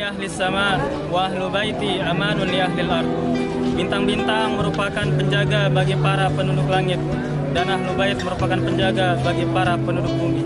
ahli sama wa ahlu baiti amanun li ahlil ard. Bintang-bintang merupakan penjaga bagi para penduduk langit dan ahlu bait merupakan penjaga bagi para penduduk bumi.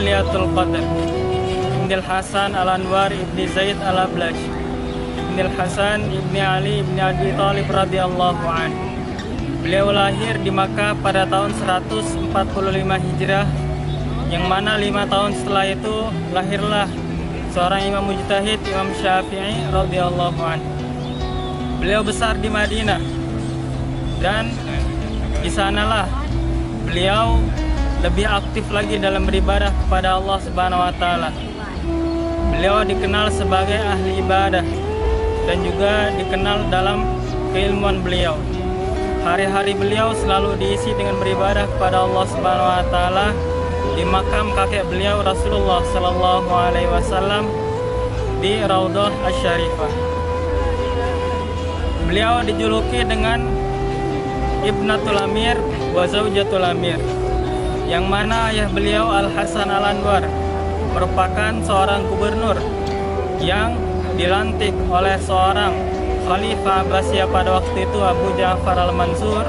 Lailatul Qadar Ibnul Hasan Al-Anwar Ibni Zaid Al-Ablaj Ibnul Hasan Ibni Ali Ibni Abi Thalib radhiyallahu anhu. Beliau lahir di Makkah pada tahun 145 Hijrah, yang mana 5 tahun setelah itu lahirlah seorang imam mujtahid, Imam Syafi'i radhiyallahu anhu. Beliau besar di Madinah dan di sanalah beliau lebih aktif lagi dalam beribadah kepada Allah Subhanahu wa taala. Beliau dikenal sebagai ahli ibadah dan juga dikenal dalam keilmuan beliau. Hari-hari beliau selalu diisi dengan beribadah kepada Allah Subhanahu wa taala di makam kakek beliau Rasulullah sallallahu alaihi wasallam di Raudhah Asy-Syarifah. Beliau dijuluki dengan Ibnatul Amir wa Zaujatul Amir, yang mana ayah beliau Al-Hasan Al-Anwar merupakan seorang gubernur yang dilantik oleh seorang Khalifah Abbasiyah pada waktu itu, Abu Ja'far Al-Mansur,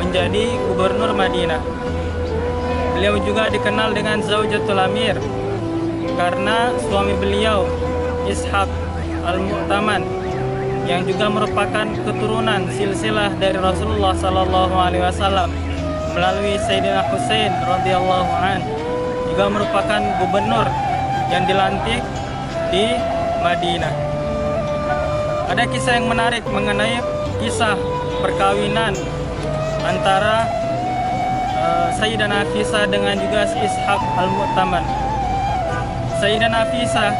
menjadi gubernur Madinah. Beliau juga dikenal dengan Zaujatul Amir karena suami beliau Ishaq Al-Mu'taman, yang juga merupakan keturunan silsilah dari Rasulullah sallallahu alaihi wasallam melalui Sayyidina Husain radhiyallahu anhu, juga merupakan gubernur yang dilantik di Madinah. Ada kisah yang menarik mengenai kisah perkawinan antara Sayyidina Nafisah dengan juga Ishaq Al-Mu'taman. Sayyidina Nafisah,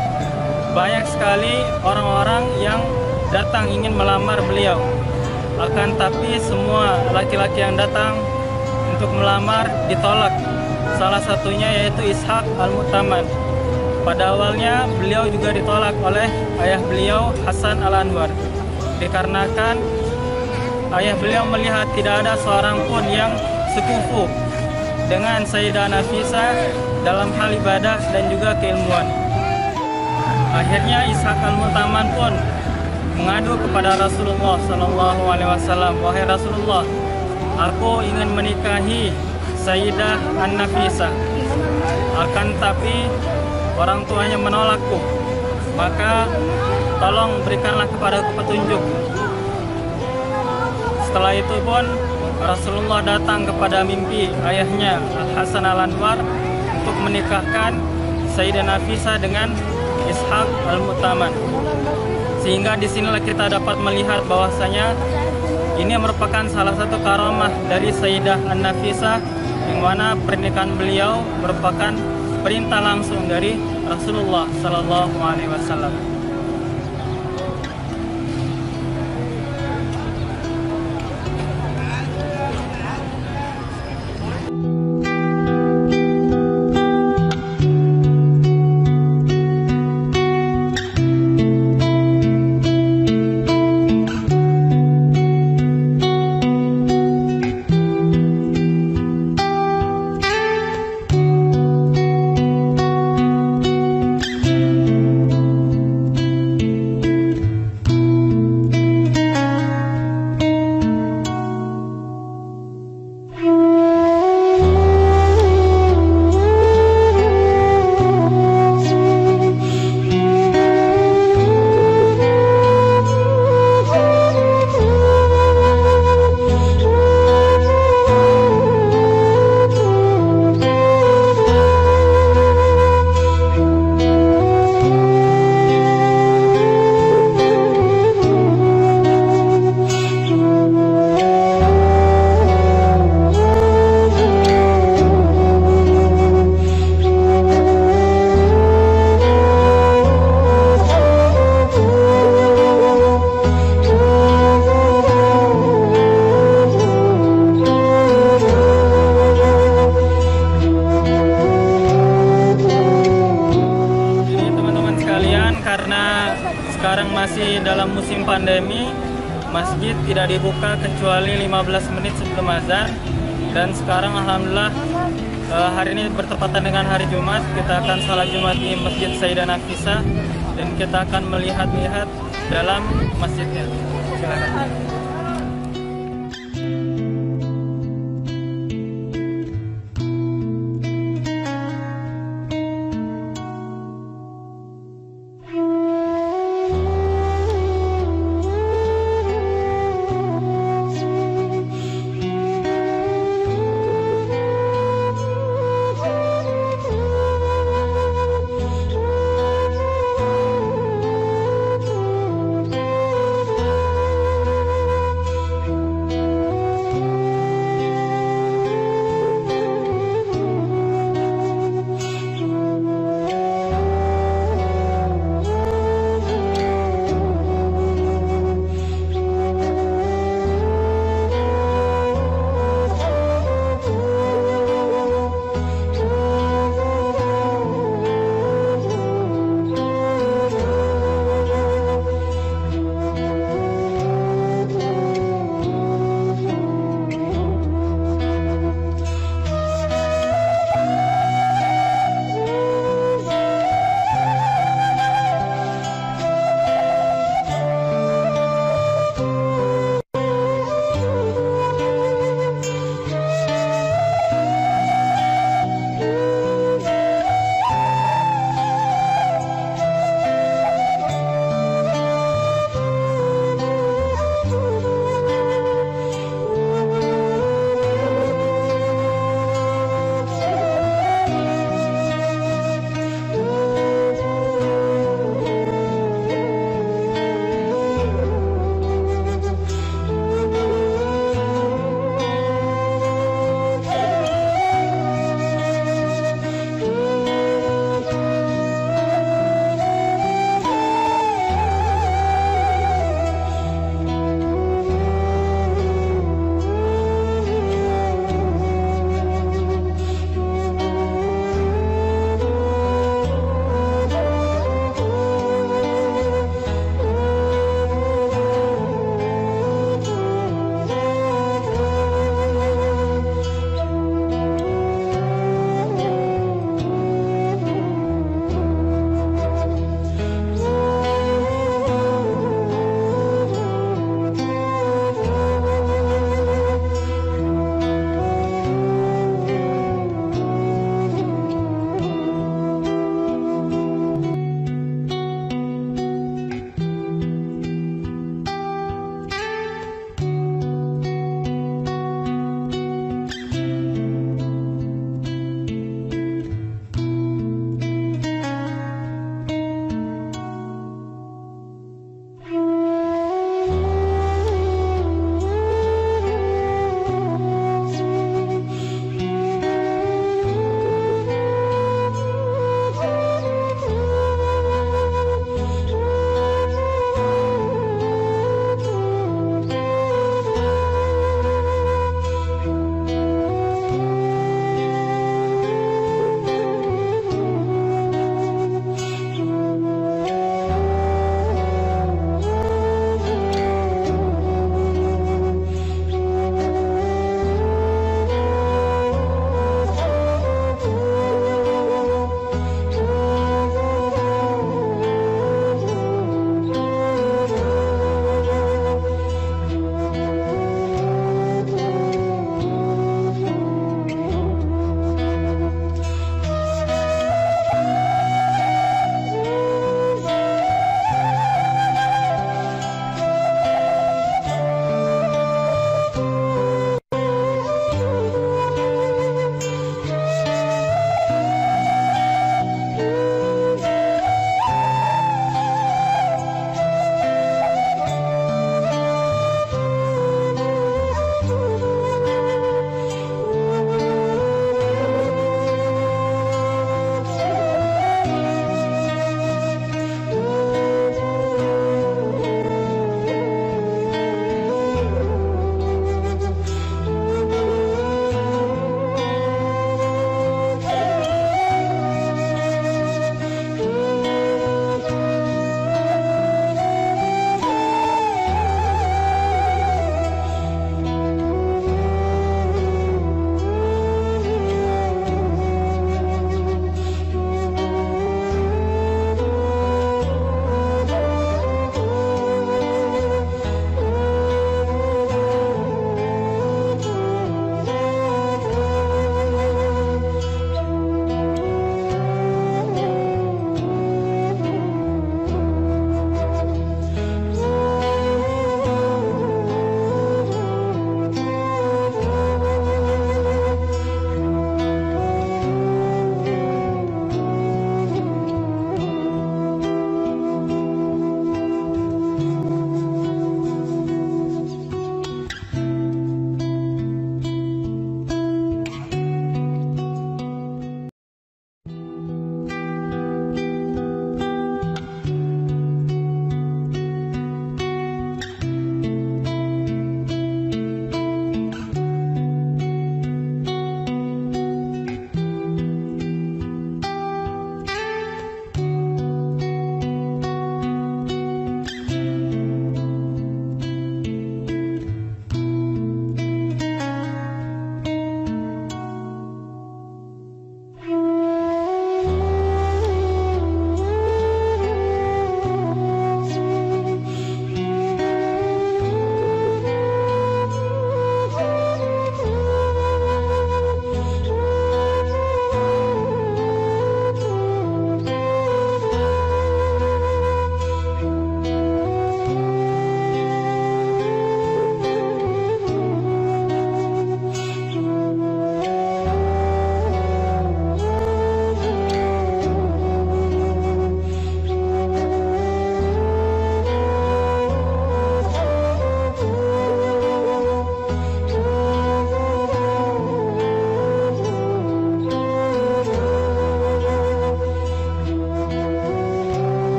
banyak sekali orang-orang yang datang ingin melamar beliau. Akan tapi semua laki-laki yang datang untuk melamar ditolak. Salah satunya yaitu Ishaq Al-Mu'taman. Pada awalnya beliau juga ditolak oleh ayah beliau Hasan Al-Anwar, dikarenakan ayah beliau melihat tidak ada seorang pun yang sekufu dengan Sayyidah Nafisah dalam hal ibadah dan juga keilmuan. Akhirnya Ishaq Al-Mu'taman pun mengadu kepada Rasulullah Sallallahu Alaihi Wasallam, wahai Rasulullah, aku ingin menikahi Sayyidah An-Nafisah, akan tapi orang tuanya menolakku, maka tolong berikanlah kepadaku petunjuk. Setelah itu pun Rasulullah datang kepada mimpi ayahnya Al-Hasan Al-Anwar untuk menikahkan Sayyidah Nafisah dengan Ishaq Al-Mu'taman. Sehingga disinilah kita dapat melihat bahwasanya ini merupakan salah satu karamah dari Sayyidah An-Nafisah, yang mana pernikahan beliau merupakan perintah langsung dari Rasulullah Sallallahu Alaihi Wasallam. Karena sekarang masih dalam musim pandemi, masjid tidak dibuka kecuali 15 menit sebelum azan. Dan sekarang alhamdulillah hari ini bertepatan dengan hari Jumat, kita akan salat Jumat di Masjid Sayyidah Nafisah dan kita akan melihat-lihat dalam masjidnya. Silakan.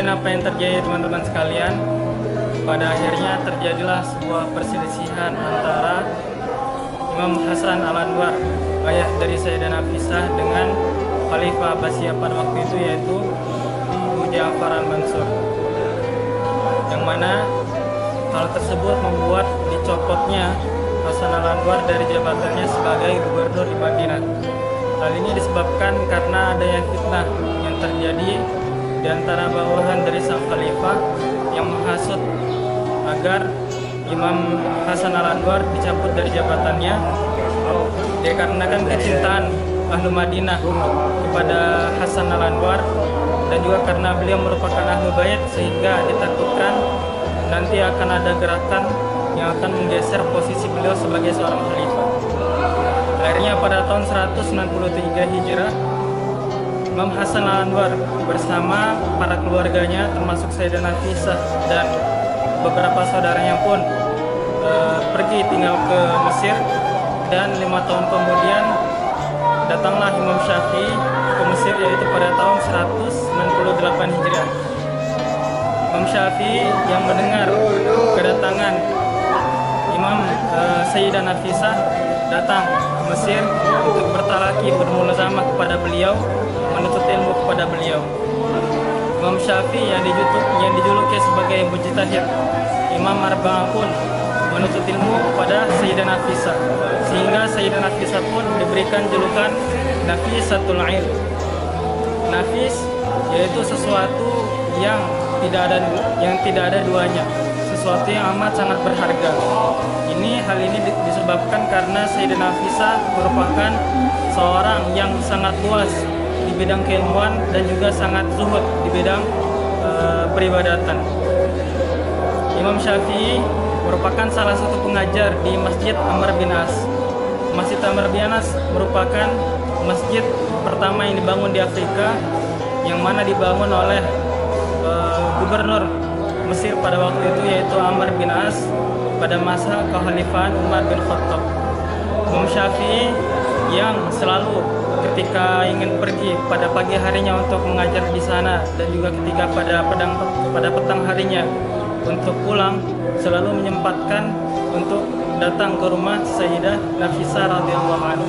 apa yang terjadi teman-teman sekalian, pada akhirnya terjadilah sebuah perselisihan antara Imam Hasan Al-Anwar, ayah dari Sayyidah Nafisah, dengan Khalifah Abbasiyah pada waktu itu, yaitu Abu Ja'far Al-Mansur. Yang mana hal tersebut membuat dicopotnya Hasan Al-Anwar dari jabatannya sebagai gubernur di Madinah. Hal ini disebabkan karena adanya fitnah yang terjadi di antara bawahan dari sang khalifah yang menghasut agar Imam Hasan Al-Anwar dicabut dari jabatannya dikarenakan kecintaan ahlu Madinah kepada Hasan Al-Anwar, dan juga karena beliau merupakan ahlu bait, sehingga ditakutkan nanti akan ada gerakan yang akan menggeser posisi beliau sebagai seorang khalifah. Akhirnya pada tahun 193 Hijrah, Imam Hasan Al-Anwar bersama para keluarganya termasuk Sayyidah Nafisah dan beberapa saudaranya pun pergi tinggal ke Mesir, dan 5 tahun kemudian datanglah Imam Syafi'i ke Mesir, yaitu pada tahun 198 Hijriah. Imam Syafi'i yang mendengar kedatangan Imam Sayyidah Nafisah datang ke Mesir untuk bertalaki, bermulazamah kepada beliau, menuntut ilmu kepada beliau. Imam Syafi'i yang dijuluki sebagai mujtahid Imam Arba'ah pun menuntut ilmu kepada Sayyidah Nafisah, sehingga Sayyidah Nafisah pun diberikan julukan Nafisatul Ilm. Nafis yaitu sesuatu yang tidak ada duanya, sesuatu yang amat sangat berharga. Hal ini disebabkan karena Sayyidah Nafisah merupakan seorang yang sangat luas di bidang keilmuan dan juga sangat zuhud di bidang peribadatan. Imam Syafi'i merupakan salah satu pengajar di Masjid Amr bin As. Masjid Amr bin As merupakan masjid pertama yang dibangun di Afrika, yang mana dibangun oleh gubernur Mesir pada waktu itu, yaitu Amr bin As, pada masa kekhalifahan Umar bin Khattab. Imam Syafi'i yang selalu ketika ingin pergi pada pagi harinya untuk mengajar di sana, dan juga ketika pada petang harinya untuk pulang, selalu menyempatkan untuk datang ke rumah Sayyidah Nafisah radhiyallahu anha.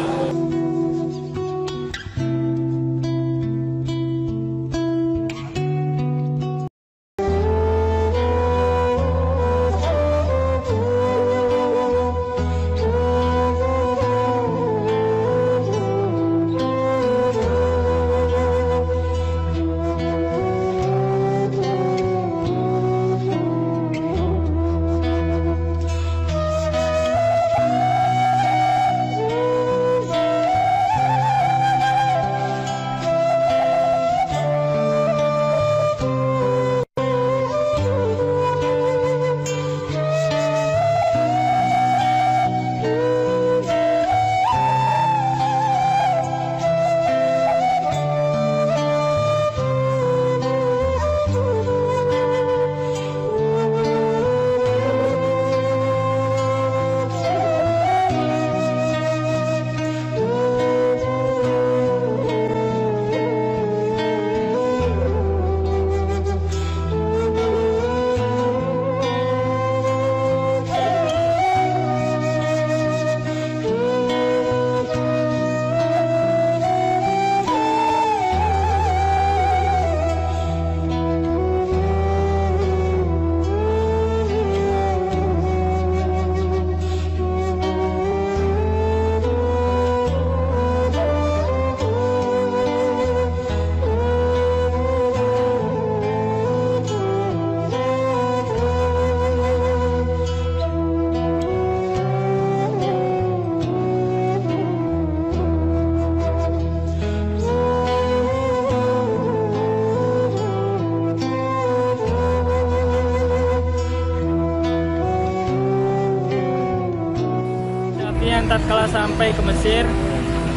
Tatkala sampai ke Mesir,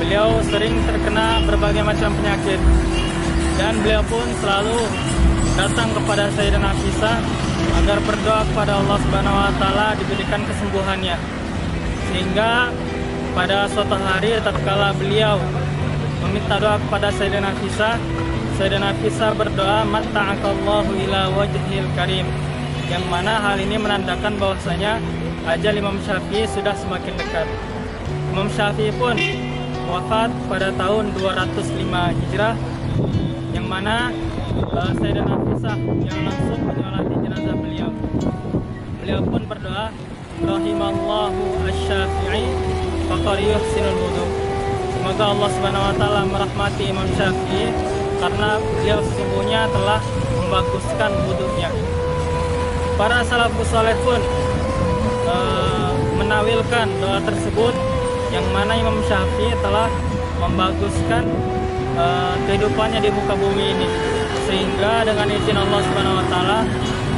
beliau sering terkena berbagai macam penyakit, dan beliau pun selalu datang kepada Sayyidah Nafisah agar berdoa kepada Allah Subhanahu wa taala diberikan kesembuhannya. Sehingga pada suatu hari tatkala beliau meminta doa kepada Sayyidah Nafisah, Sayyidina Nafisah berdoa, matta'akallahu ila wajhil karim, yang mana hal ini menandakan bahwasanya ajal Imam Syafi'i sudah semakin dekat. Imam Syafi'i pun wafat pada tahun 205 Hijrah, yang mana Sayyidina Nafisah yang langsung menyolati jenazah beliau. Beliau pun berdoa, rahimallahu asy-Syafi'i faqad yuhsinul wudu. Semoga Allah Subhanahu wa taala merahmati Imam Syafi'i karena beliau sesungguhnya telah membaguskan wudunya. Para salafus saleh pun menawilkan doa tersebut, yang mana Imam Syafi'i telah membaguskan kehidupannya di muka bumi ini, sehingga dengan izin Allah Subhanahu wa taala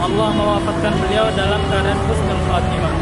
Allah mewafatkan beliau dalam keadaan husnul khatimah.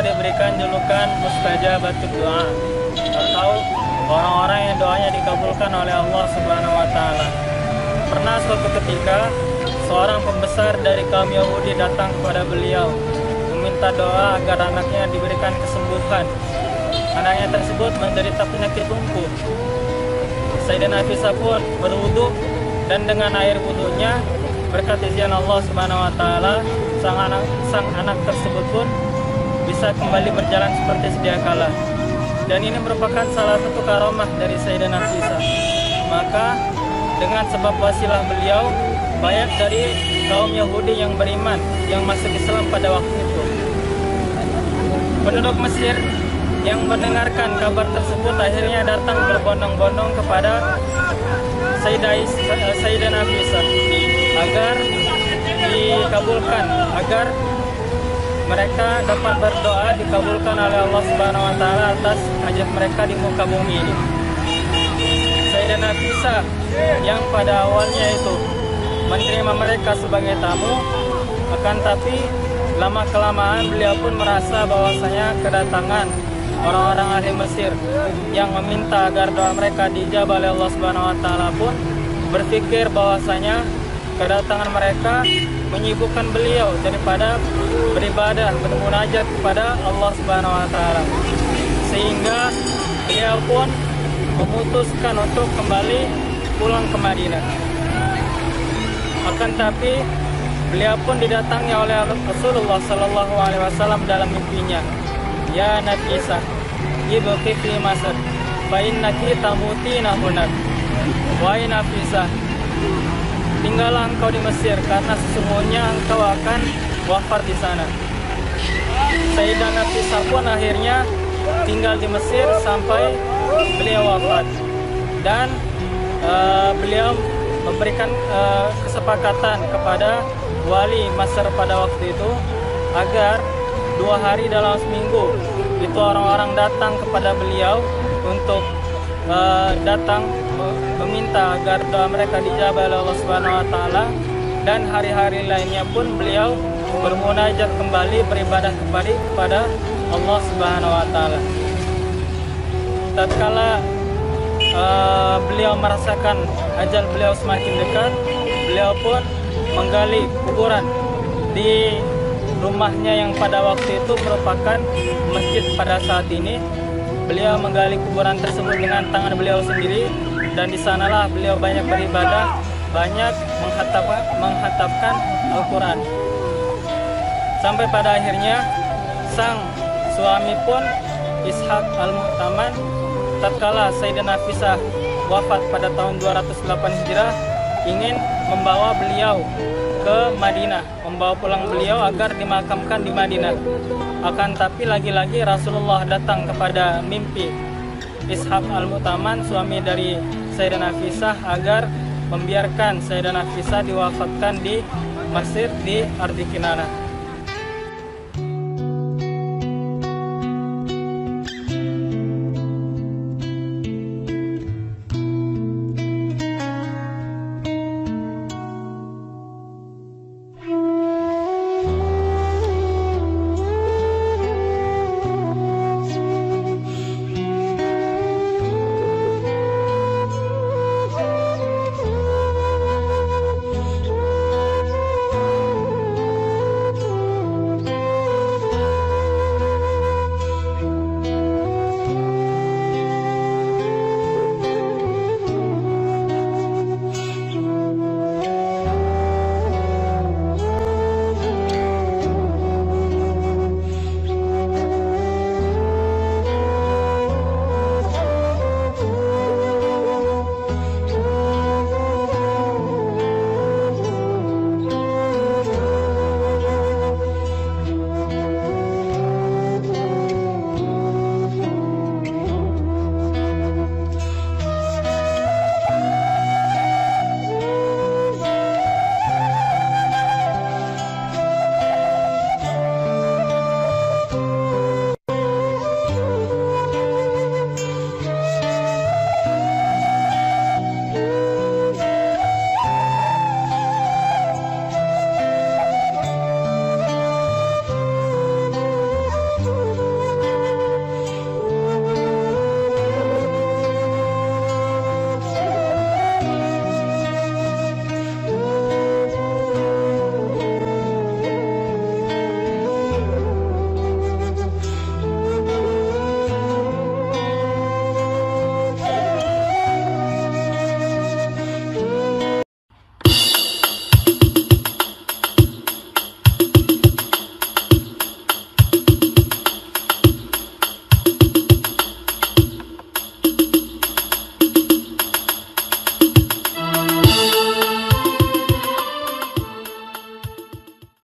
Diberikan julukan mustajabatud doa, atau orang-orang yang doanya dikabulkan oleh Allah Subhanahu wa taala. Pernah suatu ketika seorang pembesar dari kaum Yahudi datang kepada beliau meminta doa agar anaknya diberikan kesembuhan. Anaknya tersebut menderita penyakit lumpuh. Sayyidina Nafisah pun berwudu, dan dengan air wudunya berkat izin Allah Subhanahu wa taala sang anak tersebut pun bisa kembali berjalan seperti sedia kala. Dan ini merupakan salah satu karomah dari Sayyidina Nafisah. Maka dengan sebab wasilah beliau, banyak dari kaum Yahudi yang beriman, yang masuk Islam pada waktu itu. Penduduk Mesir yang mendengarkan kabar tersebut akhirnya datang berbondong-bondong kepada Sayyidina Nafisah agar dikabulkan, agar mereka dapat berdoa dikabulkan oleh Allah Subhanahu wa taala atas hajat mereka di muka bumi ini. Sayyidina Nafisah yang pada awalnya itu menerima mereka sebagai tamu, akan tapi lama kelamaan beliau pun merasa bahwasanya kedatangan orang-orang ahli Mesir yang meminta agar doa mereka dijabah oleh Allah Subhanahu wa taala pun berpikir bahwasanya kedatangan mereka menyibukkan beliau daripada beribadah, bermunajat kepada Allah Subhanahu wa taala. Sehingga beliau pun memutuskan untuk kembali pulang ke Madinah. Akan tapi beliau pun didatangi oleh Rasulullah sallallahu alaihi wasallam dalam mimpinya. Ya Nafisah, ibqi fi Masr, fa innaki tamutina hunak. Wahai Nafisah, tinggallah engkau di Mesir karena sesungguhnya engkau akan wafat di sana. Sayyidina Nafisah pun akhirnya tinggal di Mesir sampai beliau wafat. Dan beliau memberikan kesepakatan kepada wali Mesir pada waktu itu agar 2 hari dalam seminggu itu orang-orang datang kepada beliau untuk datang meminta agar doa mereka dijabah oleh Allah Subhanahu wa taala, dan hari-hari lainnya pun beliau bermunajat kembali beribadah kepada Allah Subhanahu wa taala. Tatkala beliau merasakan ajal beliau semakin dekat, beliau pun menggali kuburan di rumahnya yang pada waktu itu merupakan masjid pada saat ini. Beliau menggali kuburan tersebut dengan tangan beliau sendiri, dan di sanalah beliau banyak beribadah, banyak menghatapkan Al-Quran. Sampai pada akhirnya sang suami pun Ishaq Al-Mu'taman, tatkala Sayyidina Nafisah wafat pada tahun 208 Hijrah, ingin membawa beliau ke Madinah, membawa pulang beliau agar dimakamkan di Madinah. Akan tapi lagi-lagi Rasulullah datang kepada mimpi Ishaq Al-Mu'taman, suami dari Sayyidina Nafisah, agar membiarkan Sayyidina Nafisah diwafatkan di Mesir di Ardi Kinanah.